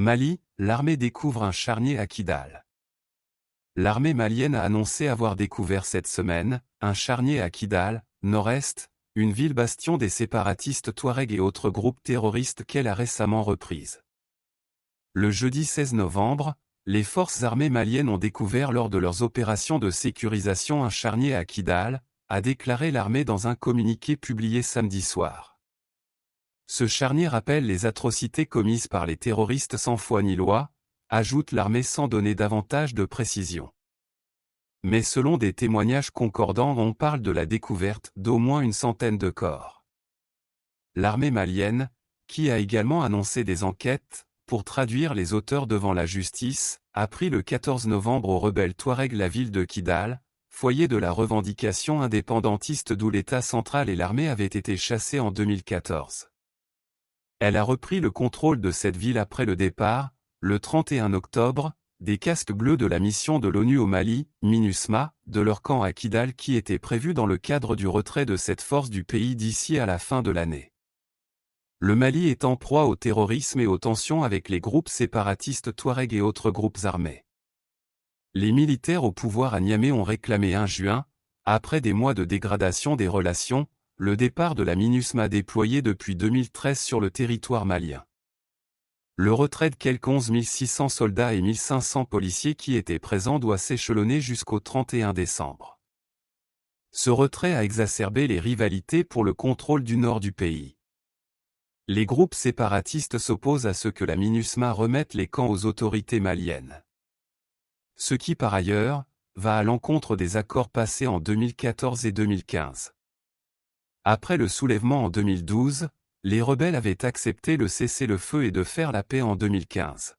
Mali, l'armée découvre un charnier à Kidal. L'armée malienne a annoncé avoir découvert cette semaine un charnier à Kidal, nord-est, une ville bastion des séparatistes Touaregs et autres groupes terroristes qu'elle a récemment reprise. Le jeudi 16 novembre, les forces armées maliennes ont découvert lors de leurs opérations de sécurisation un charnier à Kidal, a déclaré l'armée dans un communiqué publié samedi soir. Ce charnier rappelle les atrocités commises par les terroristes sans foi ni loi, ajoute l'armée sans donner davantage de précision. Mais selon des témoignages concordants, on parle de la découverte d'au moins une centaine de corps. L'armée malienne, qui a également annoncé des enquêtes pour traduire les auteurs devant la justice, a pris le 14 novembre aux rebelles Touaregs la ville de Kidal, foyer de la revendication indépendantiste d'où l'État central et l'armée avaient été chassés en 2014. Elle a repris le contrôle de cette ville après le départ, le 31 octobre, des casques bleus de la mission de l'ONU au Mali, MINUSMA, de leur camp à Kidal qui était prévu dans le cadre du retrait de cette force du pays d'ici à la fin de l'année. Le Mali est en proie au terrorisme et aux tensions avec les groupes séparatistes Touaregs et autres groupes armés. Les militaires au pouvoir à Niamey ont réclamé en juin, après des mois de dégradation des relations, le départ de la MINUSMA déployée depuis 2013 sur le territoire malien. Le retrait de quelques 11 600 soldats et 1500 policiers qui étaient présents doit s'échelonner jusqu'au 31 décembre. Ce retrait a exacerbé les rivalités pour le contrôle du nord du pays. Les groupes séparatistes s'opposent à ce que la MINUSMA remette les camps aux autorités maliennes. Ce qui par ailleurs, va à l'encontre des accords passés en 2014 et 2015. Après le soulèvement en 2012, les rebelles avaient accepté le cessez-le-feu et de faire la paix en 2015.